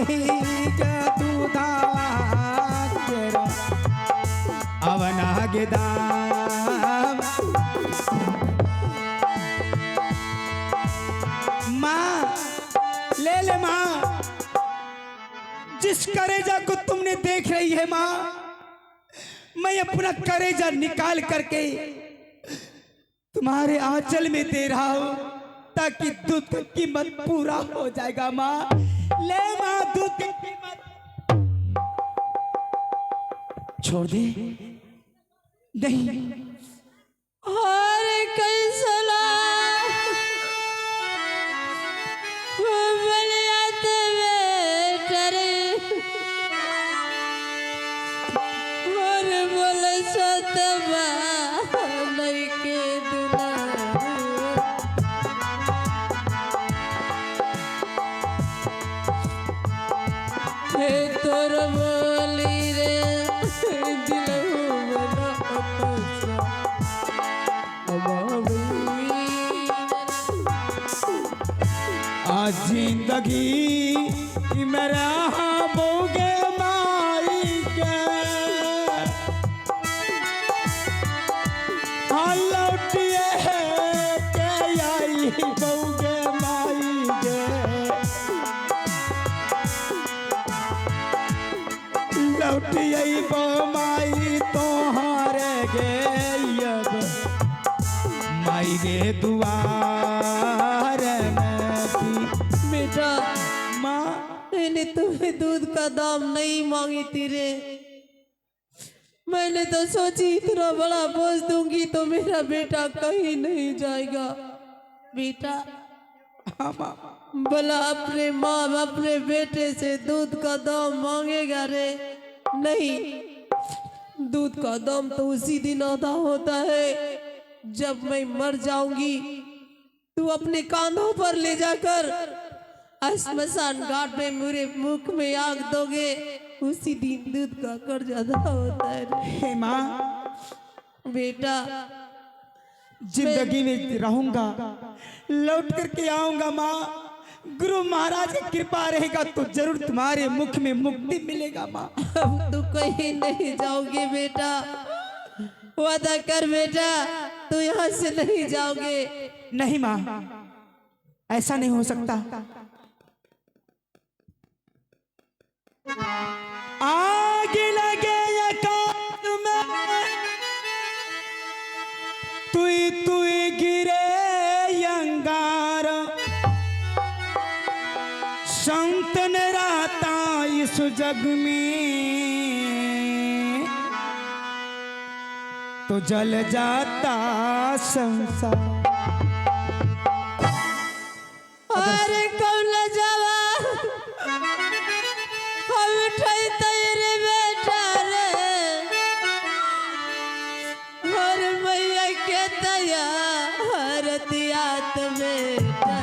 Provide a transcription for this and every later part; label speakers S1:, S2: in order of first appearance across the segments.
S1: नहीं के दूधा तेरा अवना गेदाम माँ ले ले माँ, जिस करेजा को तुमने देख रही है माँ, मैं अपना करेजा निकाल करके तुम्हारे आंचल में दे रहा हूं ताकि दूध की कीमत पूरा हो जाएगा माँ। ले माँ, दूध की कीमत छोड़ दे। नहीं
S2: और कैसा तोर बोली रे
S1: आज जिंदगी मेरा बोगे माई के लौटिए के आई बोगे माई के लौटिए बो माई तोहारे गे अब माई गे दुआर
S2: बेटा।
S1: माँ
S2: मैंने तुम्हें दूध का दाम नहीं मांगी थी रे। मैंने तो सोची इतना बड़ा बोझ दूंगी तो मेरा बेटा कहीं नहीं जाएगा। बेटा भला अपने माँ अपने बेटे से दूध का दाम मांगेगा रे? नहीं, दूध का दाम तो उसी दिन अदा होता है जब मैं मर जाऊंगी। तू अपने कांधों पर ले जाकर श्मशान घाट में मेरे मुख में आग दोगे, उसी दिन दूध का कर्ज अदा होता है।
S1: हे माँ,
S2: बेटा
S1: जिंदगी में रहूंगा, लौट करके आऊंगा माँ। गुरु महाराज की कृपा रहेगा तो जरूर तुम्हारे मुख में मुक्ति मिलेगा माँ।
S2: अब तू कहीं नहीं जाओगे बेटा, वादा कर बेटा, तू यहाँ से नहीं जाओगे।
S1: नहीं माँ, ऐसा नहीं हो सकता। आगे लगे ये कान में तुई तुई गिरे अंगार, संत ने रहता इस जग में तो जल जाता संसार।
S2: अरे कौन जावा हम उठाई तेरे बेटा रे, और मैया के दया हरतिया बेटा।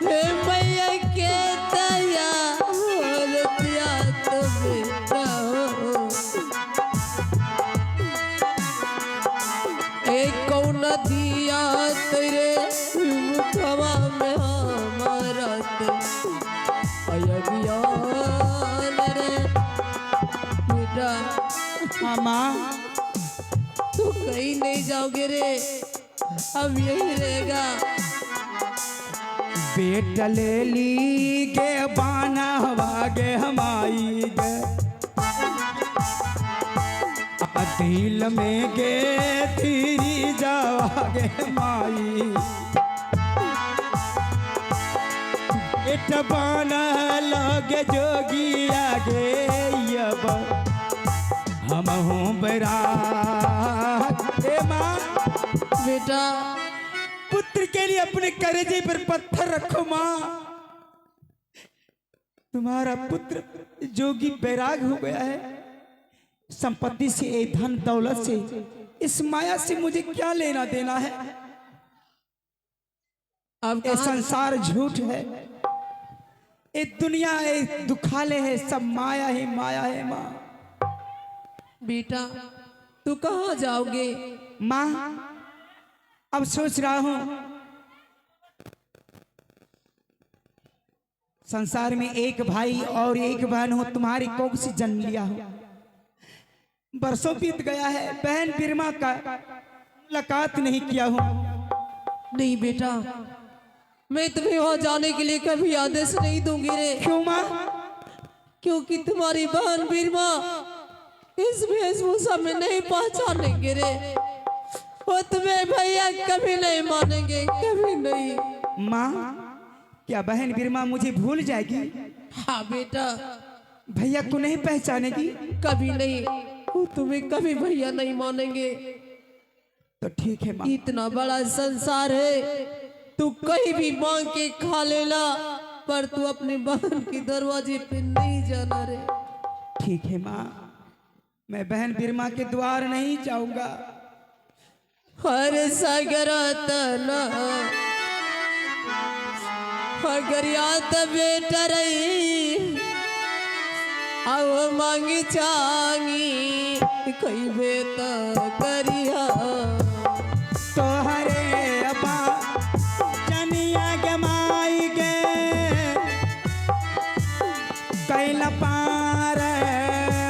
S2: हे मैया के दया हरतिया बेटा, कौन दिया तेरे मुखवा में हमारा रे बेटा।
S1: माँ
S2: तू कहीं नहीं जाओगे रे, अब यही रहेगा।
S1: बेटा ले ली गे बाना वागे हमारी गे, दिल में गे तेरी जावागे माई। बेट बाना लगे जोगी आगे अब हम हूँ बरात। ए माँ,
S2: बेटा
S1: पुत्र के लिए अपने कलेजे पर पत्थर रखो माँ। तुम्हारा पुत्र जोगी बैराग हो गया है। संपत्ति से, धन दौलत से, इस माया से मुझे क्या लेना देना है।
S2: अब
S1: ये संसार झूठ है, ये दुनिया है दुखाले है, सब माया है माँ।
S2: बेटा तू कहाँ जाओगे?
S1: माँ अब सोच रहा हूँ संसार में एक भाई और एक बहन हो, तुम्हारी कोख से जन्म लिया हो। बरसों बीत गया है, बहन बिरमा का मुलाकात नहीं किया हूँ।
S2: नहीं बेटा, मैं तुम्हें वहां जाने के लिए कभी आदेश नहीं दूंगी रे।
S1: क्यों माँ?
S2: क्योंकि तुम्हारी बहन बिरमा इस वेशभूषा में नहीं पहचानेंगे रे। वो तुम्हें भैया कभी नहीं मानेंगे, कभी नहीं।
S1: माँ, क्या बहन बिरमा मुझे भूल जाएगी?
S2: हाँ बेटा,
S1: भैया को नहीं पहचानेगी?
S2: कभी नहीं। वो तुम्हें कभी भैया नहीं मानेंगे।
S1: तो ठीक है माँ।
S2: इतना बड़ा संसार है, तू कहीं भी मांग के खा लेना, पर तू अपनी बहन के दरवाजे पे नहीं जाना रे।
S1: ठीक है माँ, मैं बहन बिरमा के द्वार नहीं जाऊंगा।
S2: हर सगरतना अगर याद बेटा रही अब मांगी चांगी कई बेटा करिया
S1: तो हरे अबा जनिया के माई के कैल पार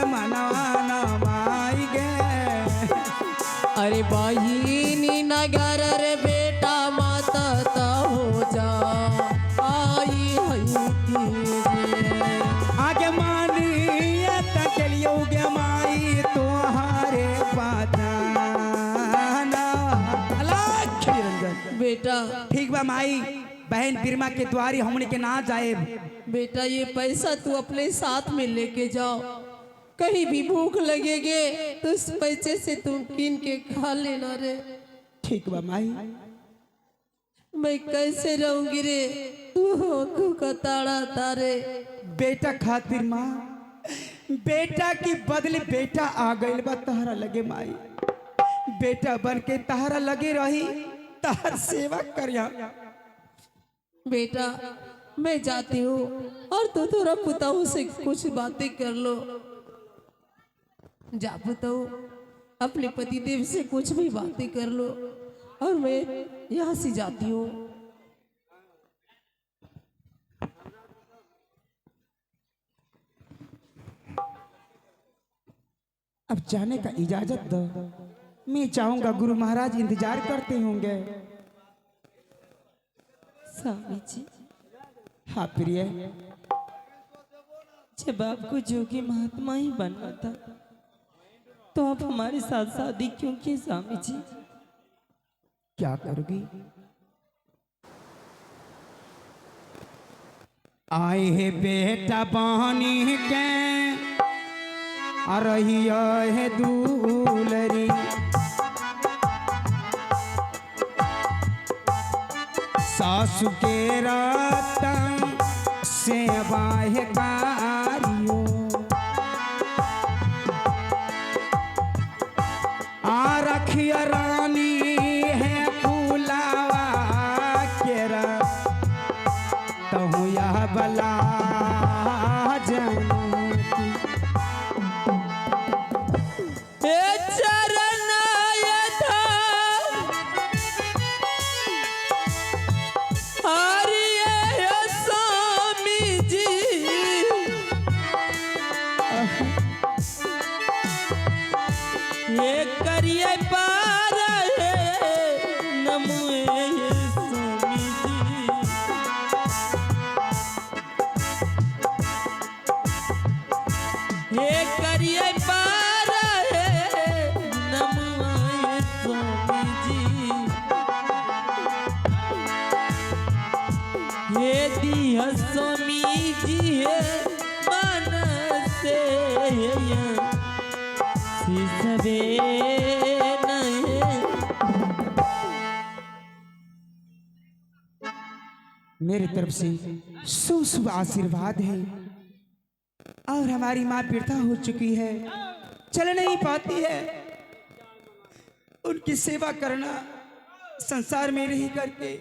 S1: मनवाना माई गे।
S2: अरे बहिनी नगर रे बेटा माता ता हो जा आई
S1: आगे मानिए तकलियो गे माई तुम्हारे पाताना अलग निरंजन।
S2: बेटा।
S1: ठीक बा माई, बहन बिरमा के द्वारी हमने के ना जाए।
S2: बेटा ये पैसा तू अपने साथ में लेके जाओ, कहीं भी भूख लगेगे तो उस पैसे से तुम कीन के खा लेना रे।
S1: ठीक बा माई।
S2: मैं कैसे रहूंगी रे, तू आंखों का ताड़ा तारे।
S1: बेटा खातिर माँ, बेटा की बदले बेटा आ गइल बा तहरा लगे माई। बेटा बन के तहरा लगे रही, तहर सेवा करिया।
S2: बेटा मैं जाती हूँ और तू थोड़ा पुताऊ से कुछ बातें कर लो। जा पुताऊ, अपने पतिदेव से कुछ भी बातें कर लो और मैं यहाँ से जाती हूँ।
S1: अब जाने का इजाजत दो, मैं चाहूंगा गुरु महाराज इंतजार करते होंगे।
S3: स्वामी जी,
S1: हाँ प्रिय,
S3: जब आपको जोगी महात्मा ही बनना था तो आप हमारे साथ शादी क्यों की स्वामी जी?
S1: क्या करोगी? आए है बेटा बहनी के रही है दूलरी, सासु के रतन सेवा है कारियो, आ रखिया रानी है फूलावा केरा तहु यह बला जनती।
S3: ये करिए पार नमुए स्वामी जी, ये करिए पार नमुए स्वामी जी, ये दिया स्वामी जी है मन से
S1: मेरी तरफ से शुभ शुभ आशीर्वाद है। और हमारी माँ वृद्धा हो चुकी है, चल नहीं पाती है। उनकी सेवा करना संसार में रह करके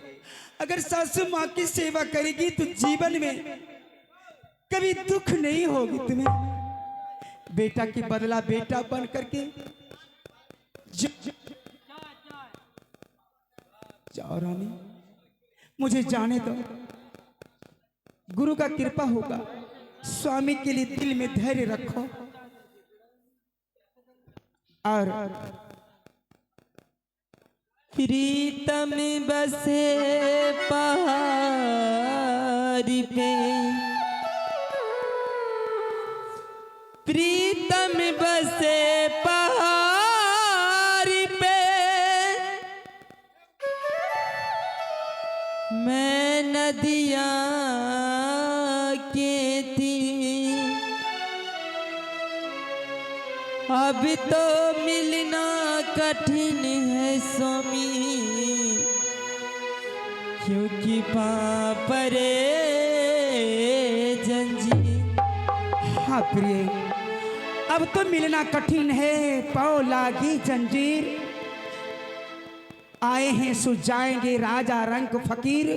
S1: अगर सासू माँ की सेवा करेगी तो जीवन में कभी दुख नहीं होगी तुम्हें। बेटा की बदला बेटा बन करके जाओ रानी, मुझे जाने दो। गुरु का कृपा होगा। स्वामी के लिए दिल में धैर्य रखो और
S3: प्रीतम बसे पहाड़ी पे, प्रीतम बसे पहाड़ी पे, मैं नदियाँ के थी, अब तो मिलना कठिन है स्वामी, क्योंकि पापरे जंजीर।
S1: हाँ प्रिय, अब तो मिलना कठिन है, पाँव लागी जंजीर। आए हैं सो जाएंगे राजा रंग फकीर,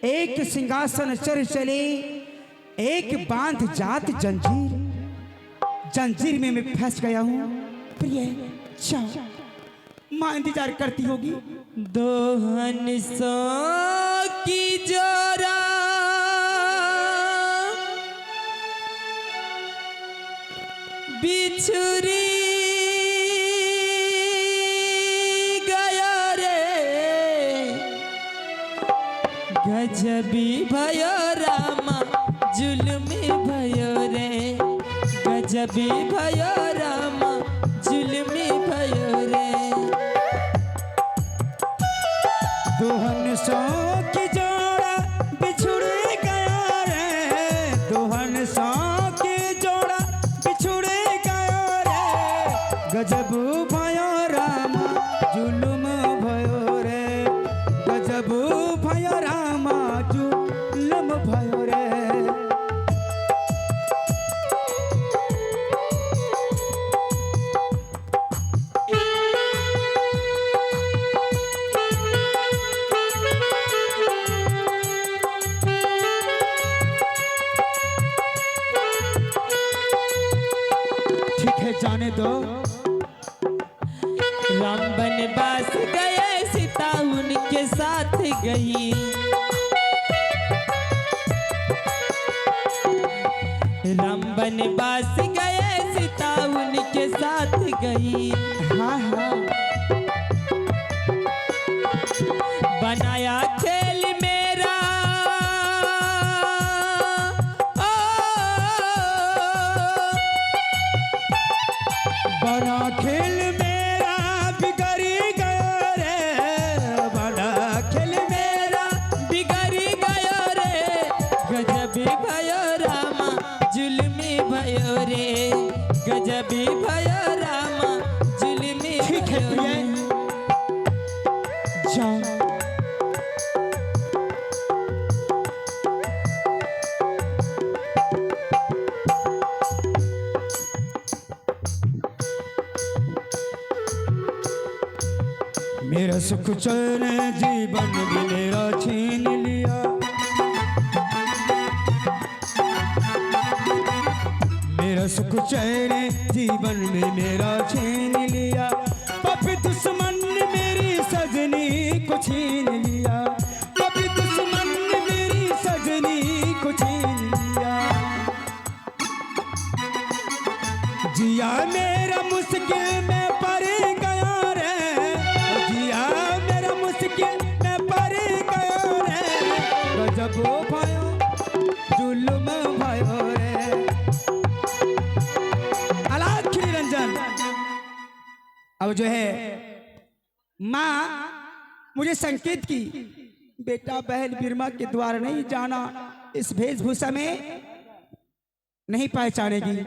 S1: एक सिंहासन चढ़ चले, एक बांध जात जंजीर। जंजीर में मैं फंस गया हूँ। प्रिय जाओ, माँ इंतजार करती होगी।
S3: दोहन सो की जोरा, बिछुरी गया रे, गजबी भयो रामा, जुल्मी भयो रे, गजबी भयो रामा, जुल्मी भयो रे।
S1: दोहन सो की जोड़ा बिछुड़ गया रे, दोहन सो की जोड़ा बिछुड़ गया रे, गजब भयो रामा, जुलुम भयो रे, गजब भयो रामा, जुलुम भयो रे। जाने दो।
S3: राम बनवास गए, सीता उनके साथ गई, राम बनवास गए, सीता उनके साथ गई।
S1: हाँ हाँ
S3: बनाया खेल मेरा,
S1: बड़ा खेल मेरा बिगड़ी गया रे, बड़ा खेल मेरा
S3: बिगड़ी गयो रे, गजबी भयो रामा, जुल्मी भयो रे, गजबी भयो रामा, जुल्मी
S1: ठीक है
S3: भयो रे।
S1: जाओ। मेरा सुख चैन जीवन भी मेरा छीन लिया, मेरा सुख चैन जीवन में मेरा छीन लिया, पापी दुश्मन ने मेरी सजनी को छीन लिया, पापी दुश्मन ने मेरी सजनी को छीन लिया। जिया मेरा मुश्किल में पड़ गया रे, जिया मेरा मुश्किल में पड़ गया रे, गजब भयो जुल्म भयो रे। अलग निरंजन। अब जो है माँ मुझे संकेत की, बेटा बहन बिरमा के द्वार नहीं जाना, इस वेशभूषा में नहीं पहचानेगी,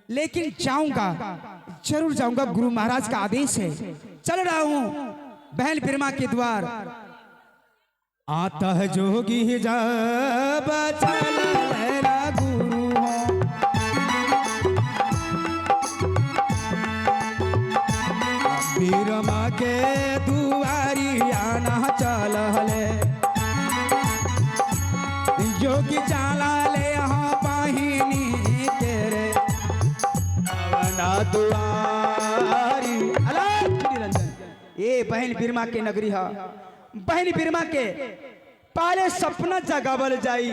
S1: लेकिन जाऊंगा, जरूर जाऊंगा, गुरु महाराज का आदेश है। चल रहा हूं बहन बिरमा के द्वार। आता है जोगी जब चला गुरु हो, बिरमा के दुआरी आना चल ले, जोगी चला ले यहाँ पाहिनी तेरे दुआरी। ये बहन बिरमा के नगरी है, बहन बिरमा के पाले सपना जगावल जाई।